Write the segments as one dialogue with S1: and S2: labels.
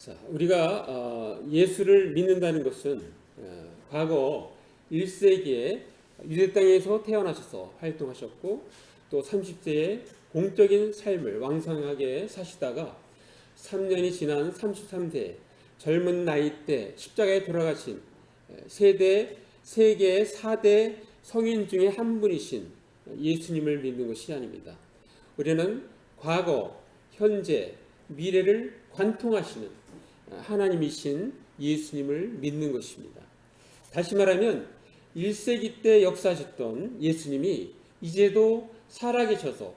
S1: 자, 우리가 예수를 믿는다는 것은 과거 1세기에 유대 땅에서 태어나셔서 활동하셨고 또 30세에 공적인 삶을 왕성하게 사시다가 3년이 지난 33세 젊은 나이 때 십자가에 돌아가신 세계의 4대 성인 중에 한 분이신 예수님을 믿는 것이 아닙니다. 우리는 과거, 현재, 미래를 관통하시는 하나님이신 예수님을 믿는 것입니다. 다시 말하면 1세기 때 역사하셨던 예수님이 이제도 살아계셔서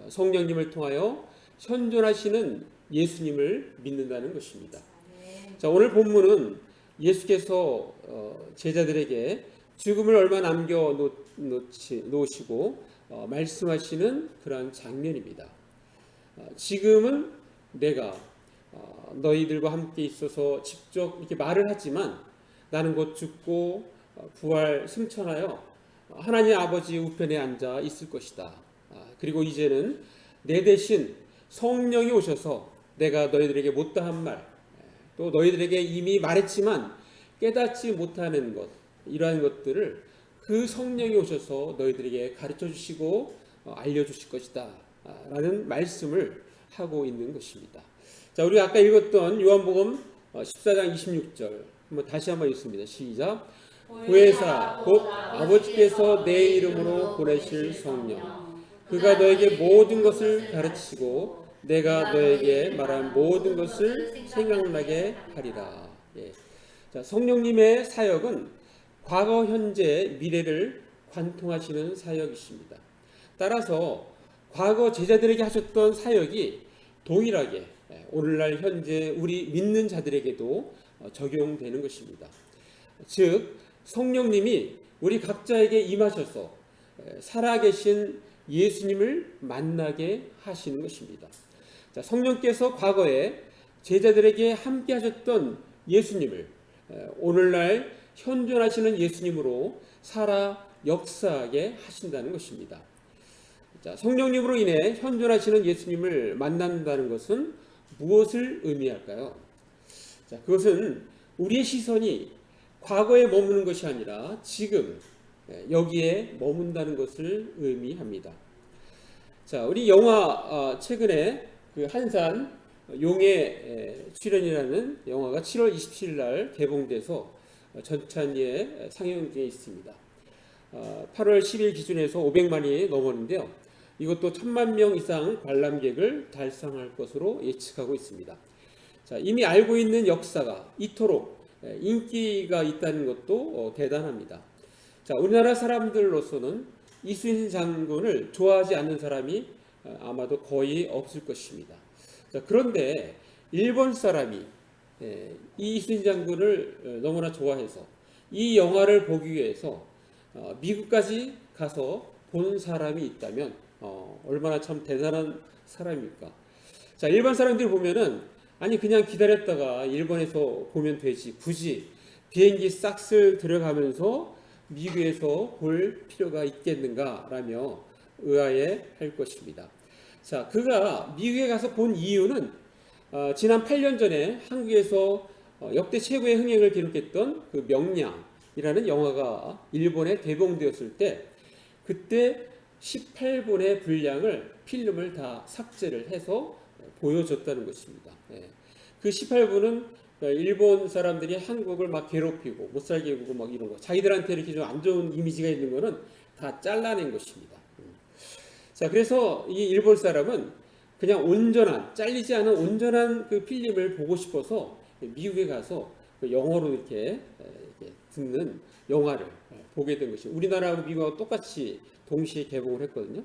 S1: 성령님을 통하여 현존하시는 예수님을 믿는다는 것입니다. 자, 오늘 본문은 예수께서 제자들에게 죽음을 얼마 남겨 놓으시고 말씀하시는 그러한 장면입니다. 지금은 내가 너희들과 함께 있어서 직접 이렇게 말을 하지만 나는 곧 죽고 부활 승천하여 하나님 아버지 우편에 앉아 있을 것이다. 그리고 이제는 내 대신 성령이 오셔서 내가 너희들에게 못다한 말, 또 너희들에게 이미 말했지만 깨닫지 못하는 것, 이러한 것들을 그 성령이 오셔서 너희들에게 가르쳐 주시고 알려주실 것이다 라는 말씀을 하고 있는 것입니다. 자, 우리가 아까 읽었던 요한복음 14장 26절 한번 다시 한번 읽습니다. 시작. 보혜사 곧 아버지께서 내 이름으로 보내실 성령 그가 너에게 모든 것을 가르치고 내가 너에게 말한 모든 것을 생각나게 하리라. 예. 자, 성령님의 사역은 과거, 현재, 미래를 관통하시는 사역이십니다. 따라서 과거 제자들에게 하셨던 사역이 동일하게 오늘날 현재 우리 믿는 자들에게도 적용되는 것입니다. 즉 성령님이 우리 각자에게 임하셔서 살아계신 예수님을 만나게 하시는 것입니다. 자, 성령께서 과거에 제자들에게 함께 하셨던 예수님을 오늘날 현존하시는 예수님으로 살아 역사하게 하신다는 것입니다. 자, 성령님으로 인해 현존하시는 예수님을 만난다는 것은 무엇을 의미할까요? 자, 그것은 우리의 시선이 과거에 머무는 것이 아니라 지금 여기에 머문다는 것을 의미합니다. 자, 우리 영화 최근에 그 한산 용의 출연이라는 영화가 7월 27일 날 개봉돼서 전찬리에 상영 중에 있습니다. 8월 10일 기준에서 500만이 넘었는데요. 이것도 1000만 명 이상 관람객을 달성할 것으로 예측하고 있습니다. 자, 이미 알고 있는 역사가 이토록 인기가 있다는 것도 대단합니다. 자, 우리나라 사람들로서는 이순신 장군을 좋아하지 않는 사람이 아마도 거의 없을 것입니다. 자, 그런데 일본 사람이 이 이순신 장군을 너무나 좋아해서 이 영화를 보기 위해서 미국까지 가서 본 사람이 있다면 얼마나 참 대단한 사람입니까? 자, 일반 사람들이 보면은 아니 그냥 기다렸다가 일본에서 보면 되지 굳이 비행기 싹쓸 들어가면서 미국에서 볼 필요가 있겠는가라며 의아해할 것입니다. 자, 그가 미국에 가서 본 이유는 지난 8년 전에 한국에서 역대 최고의 흥행을 기록했던 그 명량이라는 영화가 일본에 개봉되었을 때 그때 18분의 분량을 필름을 다 삭제를 해서 보여줬다는 것입니다. 그 18분은 일본 사람들이 한국을 막 괴롭히고 못 살게 구고 막 이런 거 자기들한테 이렇게 좀 안 좋은 이미지가 있는 거는 다 잘라낸 것입니다. 자, 그래서 이 일본 사람은 그냥 온전한 잘리지 않은 온전한 그 필름을 보고 싶어서 미국에 가서 영어로 이렇게 듣는 영화를 보게 된 것이 우리나라하고 미국하고 똑같이 동시에 개봉을 했거든요.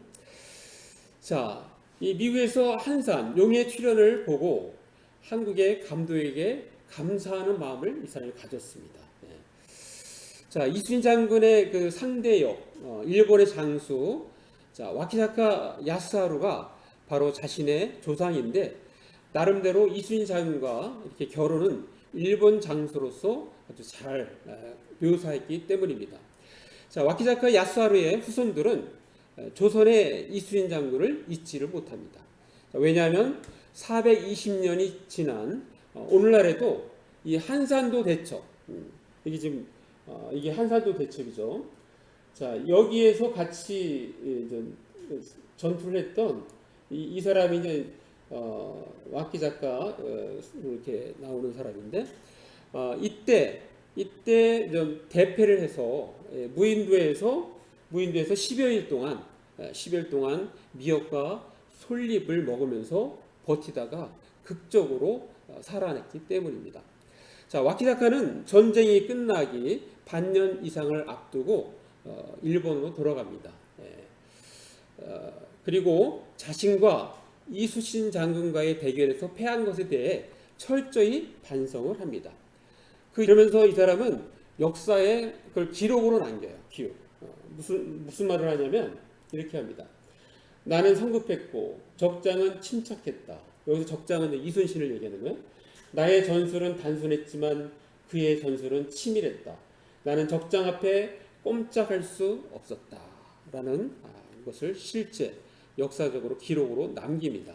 S1: 자, 이 미국에서 한산 용의 출연을 보고 한국의 감독에게 감사하는 마음을 이 사람이 가졌습니다. 자, 이순신 장군의 그 상대역 일본의 장수 자, 와키자카 야스하루가 바로 자신의 조상인데 나름대로 이순신 장군과 이렇게 결혼은 일본 장수로서 아주 잘 묘사했기 때문입니다. 자, 와키자카 야스하루의 후손들은 조선의 이순신 장군을 잊지를 못합니다. 왜냐하면 420년이 지난 오늘날에도 이 한산도 대첩, 이게 지금 이게 한산도 대첩이죠. 자, 여기에서 같이 전투를 했던 이 사람이 이제 와키 작가 이렇게 나오는 사람인데 이때 좀 대패를 해서 무인도에서 10여일 동안 미역과 솔잎을 먹으면서 버티다가 극적으로 살아냈기 때문입니다. 자, 와키 작가는 전쟁이 끝나기 반년 이상을 앞두고 일본으로 돌아갑니다. 그리고 자신과 이수신 장군과의 대결에서 패한 것에 대해 철저히 반성을 합니다. 그러면서 이 사람은 역사에 그걸 기록으로 남겨요. 기록. 무슨 말을 하냐면 이렇게 합니다. 나는 성급했고 적장은 침착했다. 여기서 적장은 이순신을 얘기하는 거예요. 나의 전술은 단순했지만 그의 전술은 치밀했다. 나는 적장 앞에 꼼짝할 수 없었다. 라는 것을 실제 역사적으로 기록으로 남깁니다.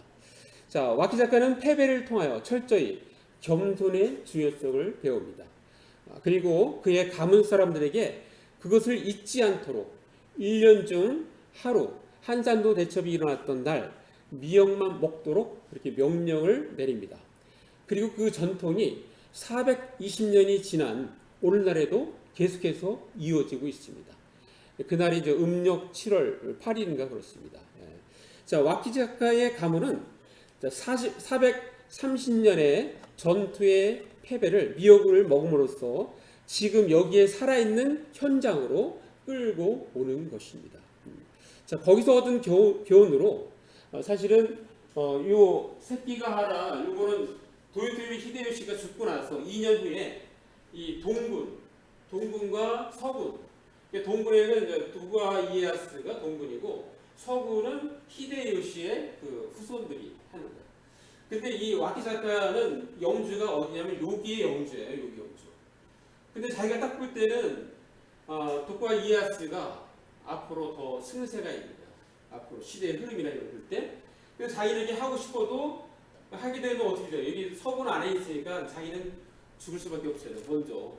S1: 자, 와키 작가는 패배를 통하여 철저히 겸손의 중요성을 배웁니다. 그리고 그의 가문 사람들에게 그것을 잊지 않도록 1년 중 하루 한산도 대첩이 일어났던 날 미역만 먹도록 그렇게 명령을 내립니다. 그리고 그 전통이 420년이 지난 오늘날에도 계속해서 이어지고 있습니다. 그날이 이제 음력 7월 8일인가 그렇습니다. 자, 와키 작가의 가문은 430년의 전투의 패배를 미역을 먹음으로써 지금 여기에 살아있는 현장으로 끌고 오는 것입니다. 자, 거기서 얻은 교훈으로 사실은 요 새끼가하라 요거는 도요토미 히데요시가 죽고 나서 2년 후에 이 동군과 서군, 동군에는 도쿠가와 이에야스가 동군이고 서군은 히데요시의 그 후손들이 하는 거예요. 근데 이 와키 작가는 영주가 어디냐면 여기의 영주예요. 여기 영주. 근데 자기가 딱 볼 때는 도쿠가와 이에야스가 앞으로 더 승세가 있는 거예요. 앞으로 시대의 흐름이나 이런 걸 볼 때. 그래서 자기는 이렇게 하고 싶어도 하게 되면 어떻게 돼요? 여기 서군 안에 있으니까 자기는 죽을 수밖에 없어요. 먼저.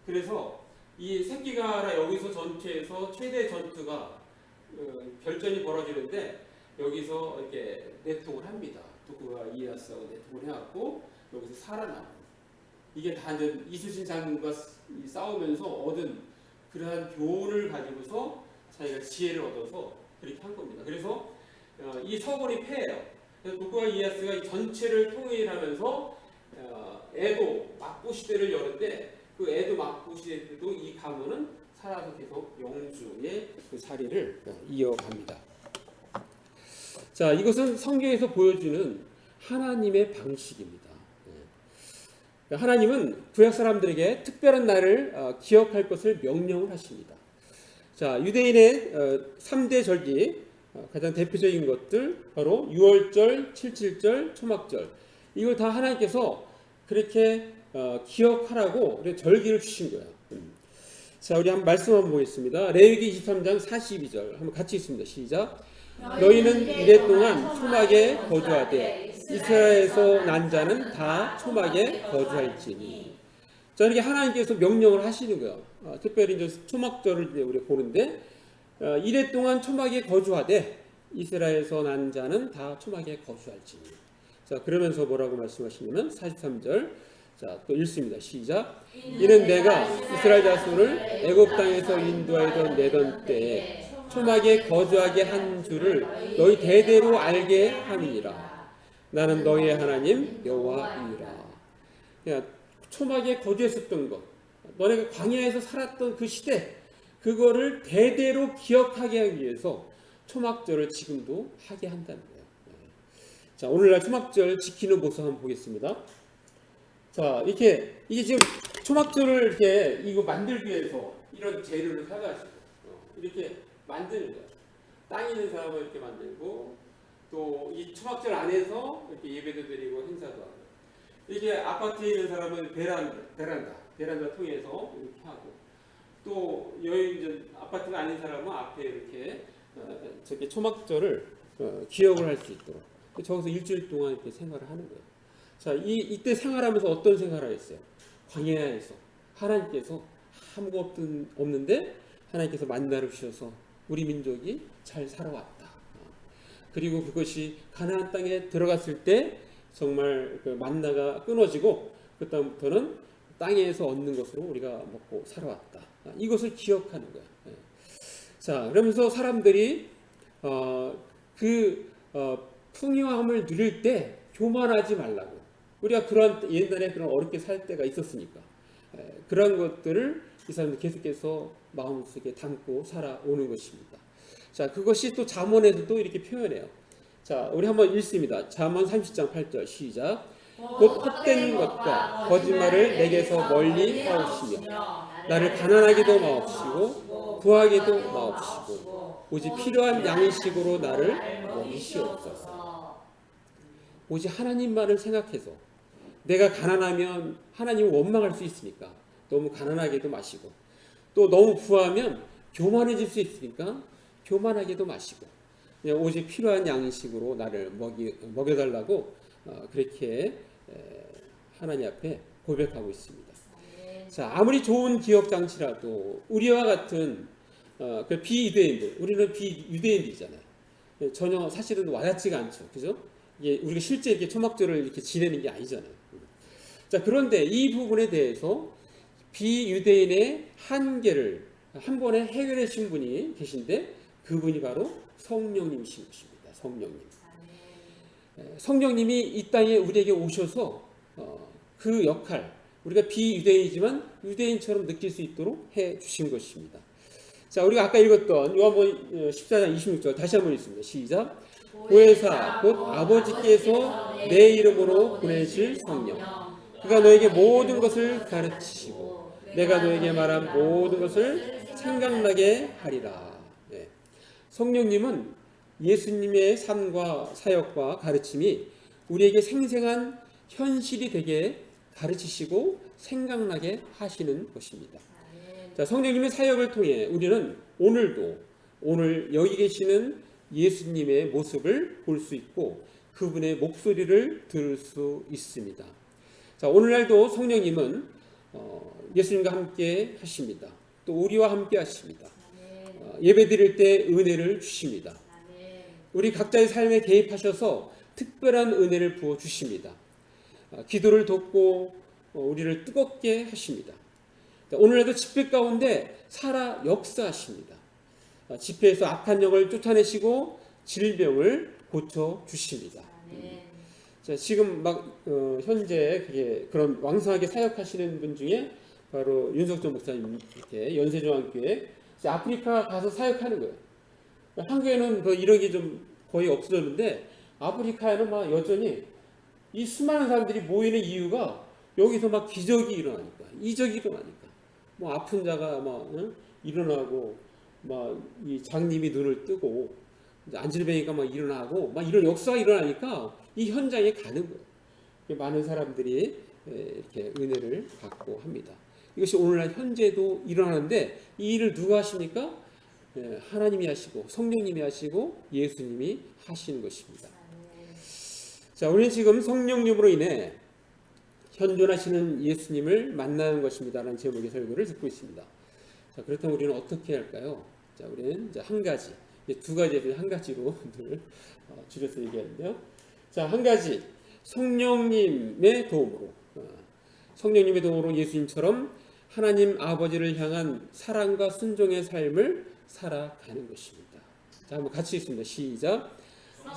S1: 그래서 이 새끼가라 여기서 전투에서 최대 전투가 결전이 벌어지는데 여기서 이렇게 내통을 합니다. 도쿠가와 이에야스하고 내통을 해갖고 여기서 살아남아요. 이게 다 이제 이수신 장군과 싸우면서 얻은 그러한 교훈을 가지고서 자기가 지혜를 얻어서 그렇게 한 겁니다. 그래서 이 서군이 패해요. 그래서 도쿠가와 이에야스가 전체를 통일하면서 에도 막부 시대를 여는데 그 에도 막부 시대 때도 이 가문은 살아서 계속 영주의 그 자리를 이어갑니다. 자, 이것은 성경에서 보여주는 하나님의 방식입니다. 하나님은 구약 사람들에게 특별한 날을 기억할 것을 명령을 하십니다. 자, 유대인의 3대 절기 가장 대표적인 것들 바로 유월절, 칠칠절, 초막절 이걸 다 하나님께서 그렇게 기억하라고 절기를 주신 거예요. 자, 우리 한번 말씀 한번 보겠습니다. 레위기 23장 42절 한번 같이 읽습니다. 시작. 너희는 이래 동안 초막에 거주하되 이스라엘에서 난 자는 다 초막에 거주할지니. 자, 이렇게 하나님께서 명령을 하시는 거예요. 특별히 이제 초막절을 이제 우리가 보는데 이래 동안 초막에 거주하되 이스라엘에서 난 자는 다 초막에 거주할지니. 자, 그러면서 뭐라고 말씀하시냐면 43절 자, 또 읽습니다. 시작. 이는 내가 이스라엘 자손을 애굽 땅에서 인도하여 내던 때에 초막에 거주하게 한 줄을 너희 대대로 알게 함이니라. 나는 너희의 하나님 여호와이니라. 초막에 거주했었던 것, 너네가 광야에서 살았던 그 시대, 그거를 대대로 기억하게 하기 위해서 초막절을 지금도 하게 한다는 거예요. 자, 오늘날 초막절 지키는 모습 한번 보겠습니다. 자, 이게 지금 초막절을 이렇게 이거 만들기 위해서 이런 재료를 사가지고 이렇게 만드는 거예요. 땅 있는 사람은 이렇게 만들고 또 이 초막절 안에서 이렇게 예배도 드리고 행사도 하고 이렇게 아파트에 있는 사람은 베란다 통해서 이렇게 하고 또 여기 이제 아파트가 아닌 사람은 앞에 이렇게 저렇게 초막절을 기억을 할 수 있도록 저기서 일주일 동안 이렇게 생활을 하는 거예요. 자, 이때 생활하면서 어떤 생활을 했어요? 광야에서 하나님께서 아무것도 없는데 하나님께서 만나를 주셔서 우리 민족이 잘 살아왔다. 그리고 그것이 가나안 땅에 들어갔을 때 정말 그 만나가 끊어지고 그 다음부터는 땅에서 얻는 것으로 우리가 먹고 살아왔다. 이것을 기억하는 거야. 자, 그러면서 사람들이 풍요함을 누릴 때 교만하지 말라고. 우리가 그런 옛날에 그런 어렵게 살 때가 있었으니까 그런 것들을 이 사람들 계속해서 마음속에 담고 살아오는 것입니다. 자, 그것이 또 잠언에서도 이렇게 표현해요. 자, 우리 한번 읽습니다. 잠언 30장 8절 시작. 곧 헛된 것과 거짓말을 내게서 멀리 하옵시며 나를 가난하게도 마옵시고 부하게도 마옵시고 오직 필요한 양식으로 나를 먹이시옵소서. 오직 하나님만을 생각해서 내가 가난하면 하나님을 원망할 수 있으니까 너무 가난하게도 마시고 또 너무 부하면 교만해질 수 있으니까 교만하게도 마시고 그냥 오직 필요한 양식으로 나를 먹여달라고 그렇게 하나님 앞에 고백하고 있습니다. 자, 아무리 좋은 기업 장치라도 우리와 같은 그 비유대인들, 우리는 비유대인들이잖아요. 전혀 사실은 와닿지가 않죠, 그죠? 이게 우리가 실제 이렇게 초막절을 이렇게 지내는 게 아니잖아요. 자, 그런데 이 부분에 대해서 비유대인의 한계를 한 번에 해결해 주신 분이 계신데 그분이 바로 성령님이신 것입니다. 성령님. 성령님이 이 땅에 우리에게 오셔서 그 역할, 우리가 비유대인이지만 유대인처럼 느낄 수 있도록 해 주신 것입니다. 자, 우리가 아까 읽었던 요한복음 14장 26절 다시 한번 읽습니다. 시작. 보혜사 곧 아버지께서 내 이름으로 보내실 성령 그가 너에게 모든 것을 가르치시고 내가 너에게 말한 모든 것을 생각나게 하리라. 네. 성령님은 예수님의 삶과 사역과 가르침이 우리에게 생생한 현실이 되게 가르치시고 생각나게 하시는 것입니다. 자, 성령님의 사역을 통해 우리는 오늘 여기 계시는 예수님의 모습을 볼 수 있고 그분의 목소리를 들을 수 있습니다. 자, 오늘날도 성령님은 예수님과 함께 하십니다. 또 우리와 함께 하십니다. 예배 드릴 때 은혜를 주십니다. 우리 각자의 삶에 개입하셔서 특별한 은혜를 부어 주십니다. 기도를 돕고 우리를 뜨겁게 하십니다. 오늘날도 집회 가운데 살아 역사하십니다. 집회에서 악한 영을 쫓아내시고 질병을 고쳐 주십니다. 자, 지금 현재 그런 왕성하게 사역하시는 분 중에 바로 윤석준 목사님 이렇게 연세중앙교회 아프리카 가서 사역하는 거예요. 한국에는 이런 게 좀 거의 없어졌는데 아프리카에는 막 여전히 이 수많은 사람들이 모이는 이유가 여기서 막 기적이 일어나니까, 이적이 일어나니까, 뭐 아픈 자가 일어나고, 막 이 장님이 눈을 뜨고, 안질뱅이가 막 일어나고, 막 이런 역사가 일어나니까 이 현장에 가는 거예요. 많은 사람들이 이렇게 은혜를 받고 합니다. 이것이 오늘날 현재도 일어나는데 이 일을 누가 하십니까? 하나님이 하시고 성령님이 하시고 예수님이 하시는 것입니다. 자, 우리는 지금 성령님으로 인해 현존하시는 예수님을 만나는 것입니다라는 제목의 설교를 듣고 있습니다. 자, 그렇다면 우리는 어떻게 할까요? 자, 우리는 이제 한 가지, 두 가지에서 한 가지로 줄여서 얘기하는데요. 자, 한 가지 성령님의 도움으로 예수님처럼 하나님 아버지를 향한 사랑과 순종의 삶을 살아가는 것입니다. 자, 한번 같이 읽습니다. 시작.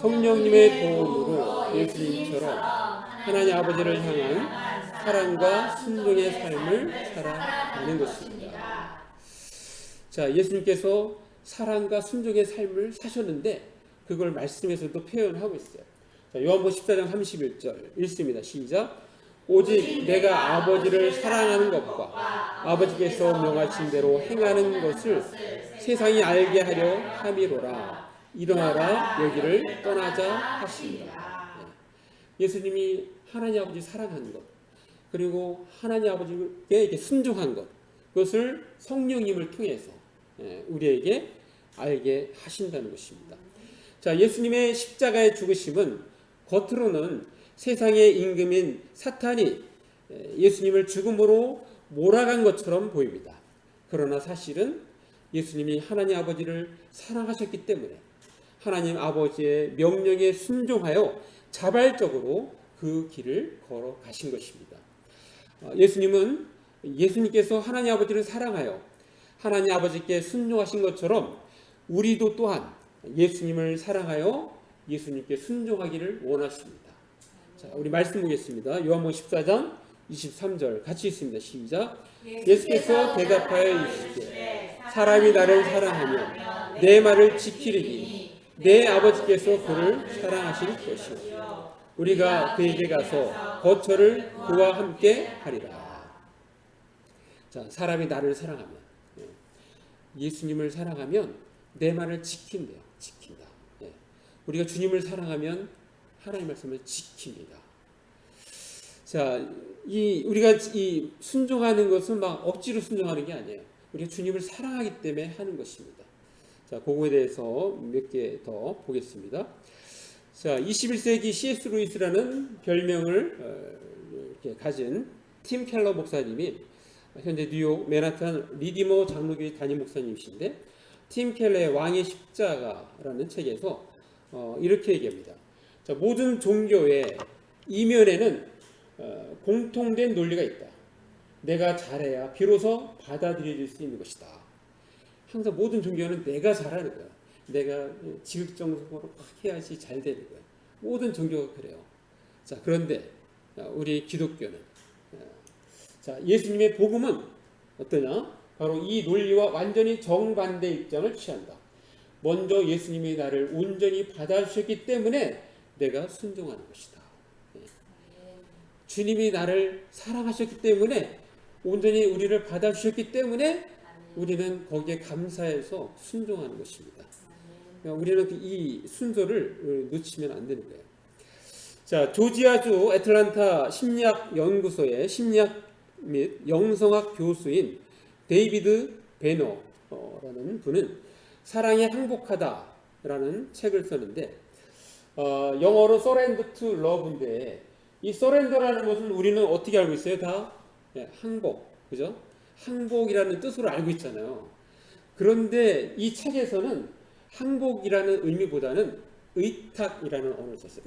S1: 성령님의 도움으로 예수님처럼 하나님 아버지를 향한 사랑과 순종의 삶을 살아가는 것입니다. 자, 예수님께서 사랑과 순종의 삶을 사셨는데 그걸 말씀에서도 표현하고 있어요. 자, 요한복음 14장 31절 읽습니다. 시작. 오직 내가 아버지를 사랑하는 것과 아버지께서 명하신 대로 행하는 것을 세상이 알게 하려 함이로라. 일어나라 여기를 떠나자 하십니다. 예수님이 하나님 아버지 사랑하는 것 그리고 하나님 아버지께 순종한 것 그것을 성령님을 통해서 우리에게 알게 하신다는 것입니다. 자, 예수님의 십자가의 죽으심은 겉으로는 세상의 임금인 사탄이 예수님을 죽음으로 몰아간 것처럼 보입니다. 그러나 사실은 예수님이 하나님 아버지를 사랑하셨기 때문에 하나님 아버지의 명령에 순종하여 자발적으로 그 길을 걸어가신 것입니다. 예수님께서 하나님 아버지를 사랑하여 하나님 아버지께 순종하신 것처럼 우리도 또한 예수님을 사랑하여 예수님께 순종하기를 원하십니다. 자, 우리 말씀 보겠습니다. 요한복음 14장 23절 같이 있습니다. 시작. 예수께서 대답하여 이르시되 사람이 나를 사랑하면 내 말을 지키리니 내 아버지께서 그를 사랑하실 것이요 우리가 그에게 가서 거처를 그와 함께 하리라. 자, 사람이 나를 사랑하면, 예수님을 사랑하면 내 말을 지킨대요. 지킨다. 우리가 주님을 사랑하면 하나님 말씀을 지킵니다. 자, 우리가 순종하는 것은 막 억지로 순종하는 게 아니에요. 우리가 주님을 사랑하기 때문에 하는 것입니다. 자, 그거에 대해서 몇 개 더 보겠습니다. 자, 21세기 C.S. 루이스라는 별명을 이렇게 가진 팀 켈러 목사님이 현재 뉴욕 맨하탄 리디머 장로교회 담임 목사님이신데, 팀 켈러의 왕의 십자가라는 책에서 이렇게 얘기합니다. 자, 모든 종교의 이면에는 공통된 논리가 있다. 내가 잘해야 비로소 받아들여질 수 있는 것이다. 항상 모든 종교는 내가 잘하는 거야. 내가 지극정성으로 막 해야지 잘 되는 거야. 모든 종교가 그래요. 자, 그런데 우리 기독교는, 자, 예수님의 복음은 어떠냐? 바로 이 논리와 완전히 정반대 입장을 취한다. 먼저 예수님이 나를 온전히 받아주셨기 때문에 내가 순종하는 것이다. 주님이 나를 사랑하셨기 때문에, 온전히 우리를 받아주셨기 때문에 우리는 거기에 감사해서 순종하는 것입니다. 우리는 이 순서를 놓치면 안 되는 거예요. 자, 조지아주 애틀란타 심리학연구소의 심리학 및 영성학 교수인 데이비드 베너라는 분은 사랑에 항복하다라는 책을 썼는데, 영어로 surrender to love인데, 이 surrender라는 것은 우리는 어떻게 알고 있어요? 다 항복, 그죠? 항복이라는 뜻으로 알고 있잖아요. 그런데 이 책에서는 항복이라는 의미보다는 의탁이라는 언어를 썼어요.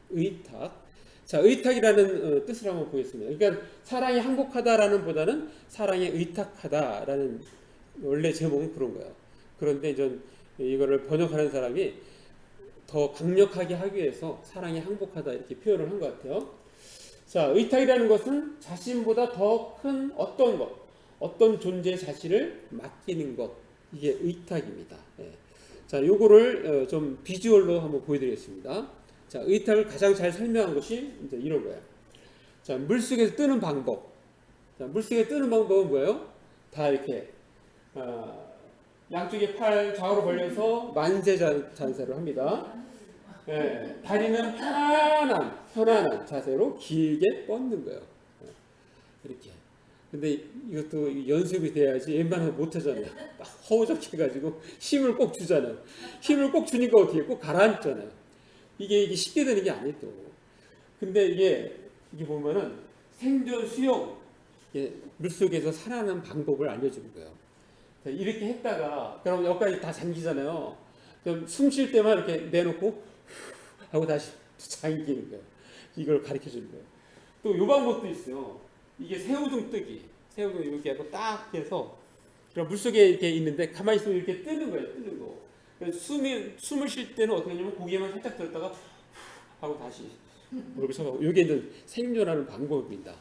S1: 의탁. 자, 의탁이라는 뜻을 한번 보겠습니다. 그러니까 사랑에 항복하다라는 보다는 사랑에 의탁하다라는 원래 제목은 그런 거예요. 그런데 이거를 번역하는 사람이 더 강력하게 하기 위해서 사랑에 항복하다 이렇게 표현을 한 것 같아요. 자, 의탁이라는 것은 자신보다 더 큰 어떤 것, 어떤 존재의 자신을 맡기는 것, 이게 의탁입니다. 자, 요거를 좀 비주얼로 한번 보여드리겠습니다. 자, 의탁을 가장 잘 설명한 것이 이제 이런 거예요. 자, 물속에서 뜨는 방법. 자, 물속에 뜨는 방법은 뭐예요? 다 이렇게 양쪽에 팔 좌우로 벌려서 만세 잔세를 합니다. 다리는 편안한 자세로 길게 뻗는 거예요. 이렇게. 근데 이것도 연습이 돼야지 웬만하면 못하잖아요. 막 허우적해가지고 힘을 꼭 주잖아요. 힘을 꼭 주니까 어떻게 꼭 가라앉잖아요. 이게 쉽게 되는 게 아니에요. 또. 근데 이게 보면은 생존 수영, 물속에서 살아가는 방법을 알려주는 거예요. 이렇게 했다가 그럼 여기까지 다 잠기잖아요. 그럼 숨 쉴 때만 이렇게 내놓고 하고 다시 잠기는 거예요. 이걸 가르쳐 주는 거예요. 또 이 방법도 있어요. 이게 새우등 뜨기. 새우등 이렇게 하고 딱 해서 그럼 물속에 이렇게 있는데 가만히 있으면 이렇게 뜨는 거예요. 뜨는 거. 숨을 쉴 때는 어떻게 하냐면 고개만 살짝 들었다가 하고 다시 얼굴 쳐가고, 이게 이제 생존하는 방법입니다.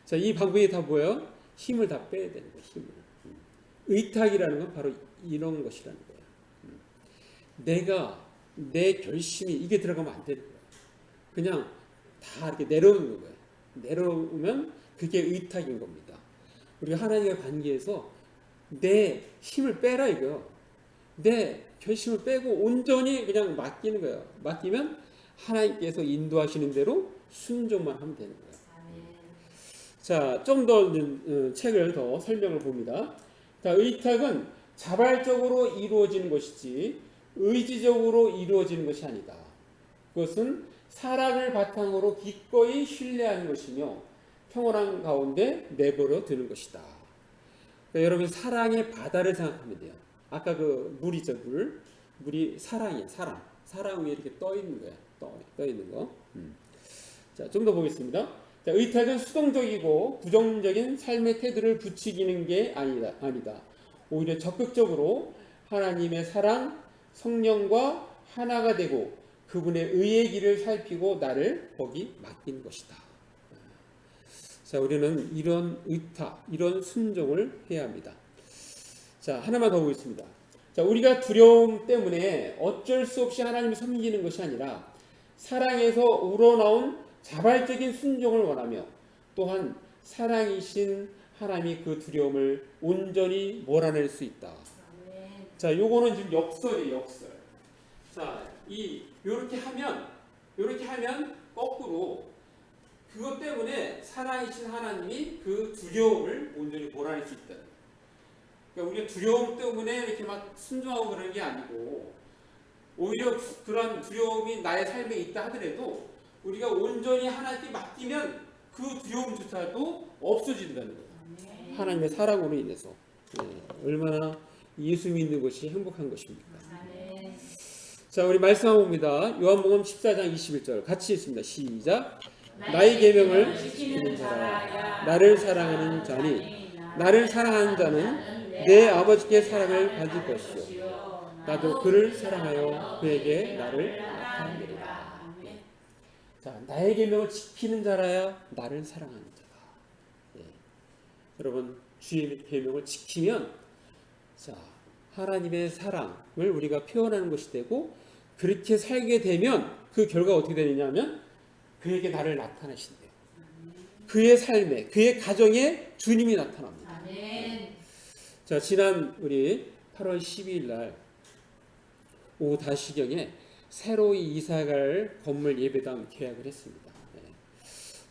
S1: 자, 이 방법이 다 뭐예요? 힘을 다 빼야 되는 거예요. 힘을. 의탁이라는 건 바로 이런 것이라는 거예요. 내 결심이 이게 들어가면 안 되는 거예요. 그냥 다 이렇게 내려오는 거예요. 내려오면 그게 의탁인 겁니다. 우리가 하나님과 관계에서 내 힘을 빼라 이거요. 내 결심을 빼고 온전히 그냥 맡기는 거예요. 맡기면 하나님께서 인도하시는 대로 순종만 하면 되는 거예요. 자, 좀 더 책을 더 설명을 봅니다. 자, 의탁은 자발적으로 이루어지는 것이지 의지적으로 이루어지는 것이 아니다. 그것은 사랑을 바탕으로 기꺼이 신뢰하는 것이며 평온한 가운데 내버려 두는 것이다. 그러니까 여러분 사랑의 바다를 생각하면 돼요. 아까 그 물이죠, 물이 사랑이에요. 사랑 위에 이렇게 떠 있는 거야. 떠 있는 거. 자, 좀 더 보겠습니다. 자, 의탁은 수동적이고 부정적인 삶의 태도를 부추기는 게 아니다. 오히려 적극적으로 하나님의 사랑, 성령과 하나가 되고 그분의 의의 길을 살피고 나를 거기 맡긴 것이다. 자, 우리는 이런 의탁, 이런 순종을 해야 합니다. 자, 하나만 더 보겠습니다. 자, 우리가 두려움 때문에 어쩔 수 없이 하나님을 섬기는 것이 아니라 사랑에서 우러나온 자발적인 순종을 원하며 또한 사랑이신 하나님이 그 두려움을 온전히 몰아낼 수 있다. 자, 요거는 지금 역설이에요, 역설. 자, 요렇게 하면 거꾸로 그것 때문에 살아계신 하나님이 그 두려움을 온전히 몰아낼 수 있다. 그러니까 우리가 두려움 때문에 이렇게 막 순종하고 그러는 게 아니고 오히려 그런 두려움이 나의 삶에 있다 하더라도 우리가 온전히 하나님께 맡기면 그 두려움조차도 없어진다는 거예요. 하나님의 사랑으로 인해서. 얼마나 예수 믿는 것이 행복한 것입니까? 자, 우리 말씀 한번 봅니다. 요한복음 14장 21절 같이 읽습니다. 시작. 나의 계명을 지키는 자라 나를 사랑하는 자니 나를 사랑하는 자는 내 아버지께 사랑을 받을 것이요 나도 그를 사랑하여 그에게 나를 나타내리라. 자, 나의 계명을 지키는 자라야 나를 사랑하는 자다. 여러분 주의 계명을 지키면 자, 하나님의 사랑을 우리가 표현하는 것이 되고 그렇게 살게 되면 그 결과가 어떻게 되느냐면 그에게 나를 나타내신대요. 그의 삶에, 그의 가정에 주님이 나타납니다. 자, 지난 우리 8월 12일 날 오후 5시경에 새로이 이사갈 건물 예배당 계약을 했습니다.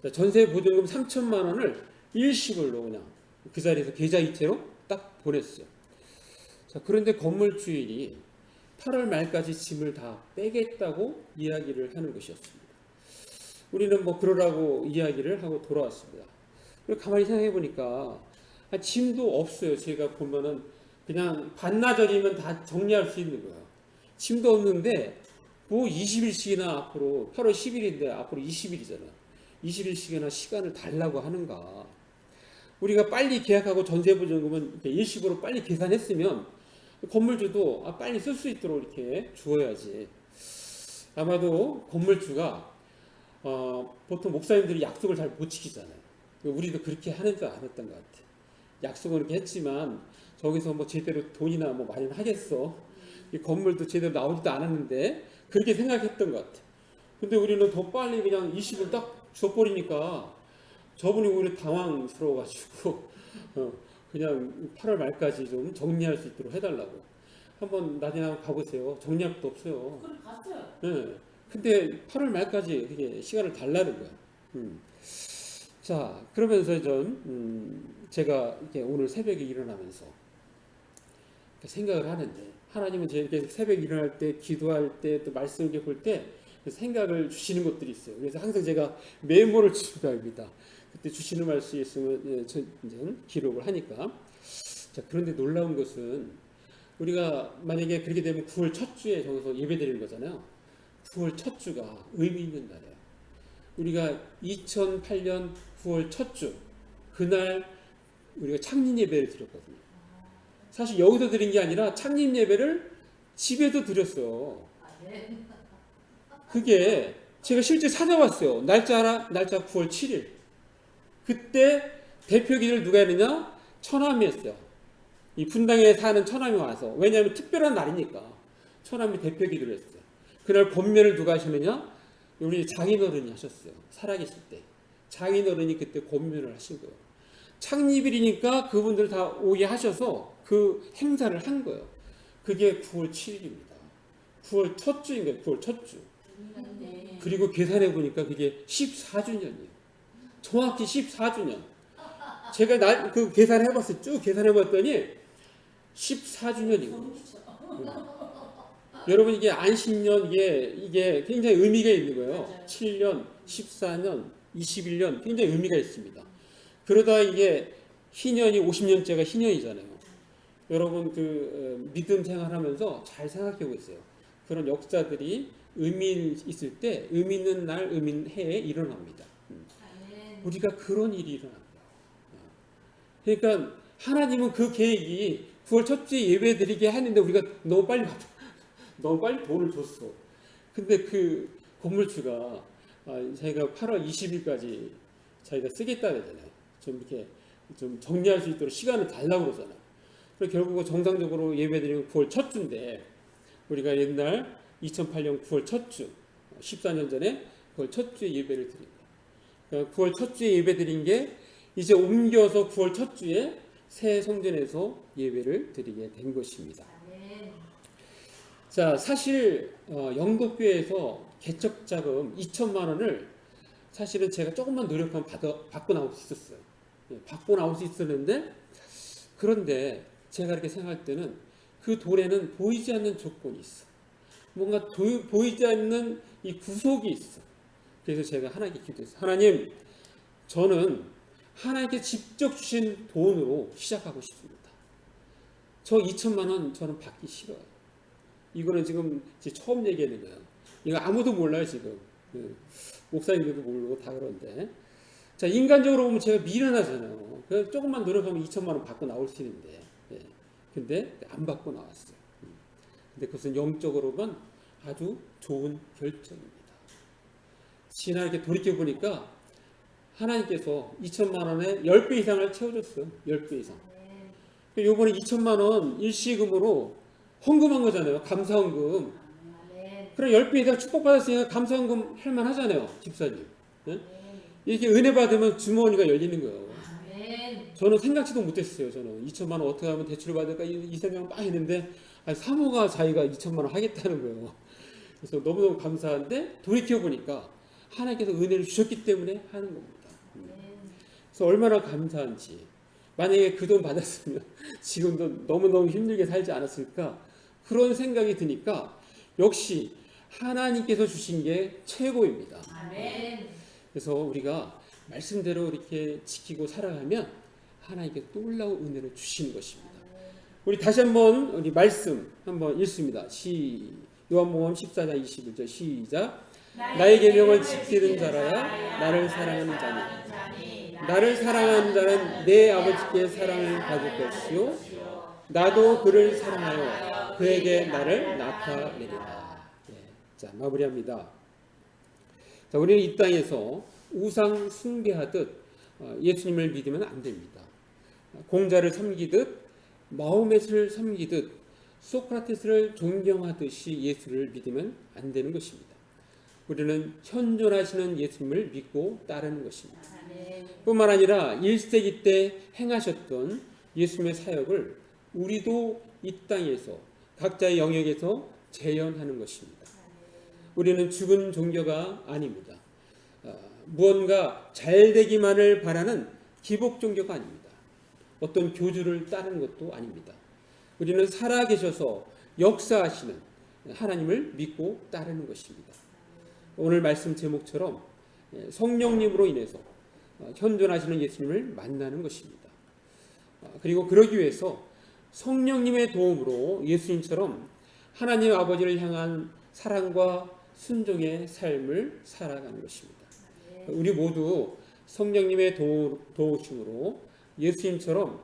S1: 자, 전세 보증금 3천만 원을 일시불로 그냥 그 자리에서 계좌이체로 딱 보냈어요. 자, 그런데 건물주인이 8월 말까지 짐을 다 빼겠다고 이야기를 하는 것이었습니다. 우리는 뭐 그러라고 이야기를 하고 돌아왔습니다. 그리고 가만히 생각해 보니까 짐도 없어요. 제가 보면은 그냥 반나절이면 다 정리할 수 있는 거예요. 짐도 없는데 뭐 20일씩이나 앞으로 8월 10일인데 앞으로 20일이잖아. 20일씩이나 시간을 달라고 하는가. 우리가 빨리 계약하고 전세보증금은 일시불로 빨리 계산했으면 건물주도 빨리 쓸 수 있도록 이렇게 주어야지. 아마도 건물주가 보통 목사님들이 약속을 잘 못 지키잖아요. 우리도 그렇게 하는 줄 알았던 것 같아. 약속은 이렇게 했지만 저기서 뭐 제대로 돈이나 뭐 마련하겠어. 이 건물도 제대로 나오지도 않았는데 그렇게 생각했던 것 같아. 근데 우리는 더 빨리 그냥 20을 딱 줘버리니까 저분이 오히려 당황스러워가지고 그냥 8월 말까지 좀 정리할 수 있도록 해달라고. 한번 나중에 한번 가보세요. 정리할 것도 없어요.
S2: 그럼 갔어요.
S1: 네. 근데 8월 말까지 그게 시간을 달라는 거야. 자, 그러면서 좀 제가 이렇게 오늘 새벽에 일어나면서 생각을 하는데 하나님은 제게 새벽에 일어날 때, 기도할 때, 또 말씀을 볼 때 생각을 주시는 것들이 있어요. 그래서 항상 제가 메모를 준비합니다. 그때 주시는 말씀이 있으면 기록을 하니까. 자, 그런데 놀라운 것은 우리가 만약에 그렇게 되면 9월 첫 주에 저기서 예배드리는 거잖아요. 9월 첫 주가 의미 있는 날이에요. 우리가 2008년 9월 첫 주 그날 우리가 창립 예배를 드렸거든요. 사실 여기서 드린 게 아니라 창립 예배를 집에서 드렸어요. 그게 제가 실제 찾아봤어요. 날짜 9월 7일. 그때 대표 기도를 누가 했느냐? 처남이 했어요. 이 분당에 사는 처남이 와서. 왜냐하면 특별한 날이니까. 처남이 대표 기도를 했어요. 그날 권면을 누가 하셨느냐? 우리 장인어른이 하셨어요. 살아계실 때. 장인어른이 그때 권면을 하신 거예요. 창립일이니까 그분들 다 오게 하셔서 그 행사를 한 거예요. 그게 9월 7일입니다. 9월 첫 주인 거예요. 9월 첫 주. 그리고 계산해 보니까 그게 14주년이에요. 정확히 14주년. 제가 그 계산해 봤어요. 쭉 계산해 봤더니 14주년이에요. 여러분 이게 안식년 이게 굉장히 의미가 있는 거예요.
S2: 맞아요.
S1: 7년, 14년, 21년 굉장히 의미가 있습니다. 그러다 이게 희년이 50년째가 희년이잖아요. 여러분 믿음 생활하면서 잘 생각해 보세요. 그런 역사들이 의미 있을 때 의미 있는 날, 의미 있는 해에 일어납니다. 우리가 그런 일이 일어납니다. 그러니까 하나님은 그 계획이 9월 첫째 예배 드리게 했는데 우리가 너무 빨리 돈을 줬어. 근데 그 건물주가 자기가 8월 20일까지 자기가 쓰겠다 그러잖아요. 좀 이렇게 좀 정리할 수 있도록 시간을 달라고 그러잖아요. 그래서 결국 정상적으로 예배 드리는 9월 첫 주인데 우리가 옛날 2008년 9월 첫 주, 14년 전에 9월 첫 주에 예배를 드린 거예요. 그러니까 9월 첫 주에 예배 드린 게 이제 옮겨서 9월 첫 주에 새 성전에서 예배를 드리게 된 것입니다. 자, 사실 영덕교회에서 개척 자금 2천만 원을 사실은 제가 조금만 노력하면 받고 나올 수 있었어요. 받고 나올 수 있었는데 그런데 제가 이렇게 생각할 때는 그 돈에는 보이지 않는 조건이 있어. 뭔가 보이지 않는 이 구속이 있어. 그래서 제가 하나님께 기도했어요. 하나님, 저는 하나님께 직접 주신 돈으로 시작하고 싶습니다. 저 2천만 원 저는 받기 싫어요. 이거는 지금 처음 얘기하는 거예요. 이거 아무도 몰라요 지금. 목사님들도 모르고 다 그런데. 자, 인간적으로 보면 제가 미련하잖아요. 그래서 조금만 노력하면 2천만 원 받고 나올 수 있는데, 근데 안 받고 나왔어요. 근데 그것은 영적으로만 아주 좋은 결정입니다. 지난 이렇게 돌이켜 보니까 하나님께서 2천만 원에 10배 이상을 채워줬어요. 10배 이상. 요번에 2천만 원 일시금으로 헌금한 거잖아요. 감사헌금. 그럼 10배 이상 축복받았으니까 감사헌금 할만 하잖아요. 집사님. 네? 이렇게 은혜 받으면 주머니가 열리는 거예요. 저는 생각지도 못했어요. 저는 2천만 원 어떻게 하면 대출 받을까 이 생각을 막 했는데 사모가 자기가 2천만 원 하겠다는 거예요. 그래서 너무너무 감사한데 돌이켜보니까 하나님께서 은혜를 주셨기 때문에 하는 겁니다. 그래서 얼마나 감사한지. 만약에 그 돈 받았으면 지금도 너무너무 힘들게 살지 않았을까 그런 생각이 드니까 역시 하나님께서 주신 게 최고입니다. 그래서 우리가 말씀대로 이렇게 지키고 살아가면 하나님께서 놀라운 은혜를 주시는 것입니다. 우리 다시 한번 우리 말씀 한번 읽습니다. 요한복음 14장 21절 시작. 나의 계명을 지키는 자라야 나를 사랑하는 자니 나를 사랑하는 자는 내 아버지께 사랑을 받을 것이요 나도 그를 사랑하여 그에게 나를 나타내리라. 자, 마무리합니다. 자, 우리는 이 땅에서 우상 숭배하듯 예수님을 믿으면 안 됩니다. 공자를 섬기듯 마호멧을 섬기듯 소크라테스를 존경하듯이 예수를 믿으면 안 되는 것입니다. 우리는 현존하시는 예수님을 믿고 따르는 것입니다. 뿐만 아니라 1세기 때 행하셨던 예수님의 사역을 우리도 이 땅에서 각자의 영역에서 재현하는 것입니다. 우리는 죽은 종교가 아닙니다. 무언가 잘 되기만을 바라는 기복 종교가 아닙니다. 어떤 교주를 따르는 것도 아닙니다. 우리는 살아계셔서 역사하시는 하나님을 믿고 따르는 것입니다. 오늘 말씀 제목처럼 성령님으로 인해서 현존하시는 예수님을 만나는 것입니다. 그리고 그러기 위해서 성령님의 도움으로 예수님처럼 하나님 아버지를 향한 사랑과 순종의 삶을 살아가는 것입니다. 우리 모두 성령님의 도우심으로 예수님처럼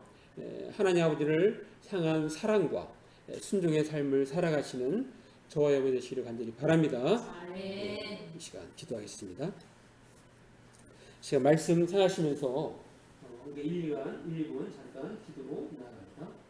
S1: 하나님 아버지를 향한 사랑과 순종의 삶을 살아가시는 저와 여러분 되시기를 간절히 바랍니다. 이 시간 기도하겠습니다. 시간 말씀 생각하시면서 우리 1, 2분 잠깐 기도로 나아갑니다.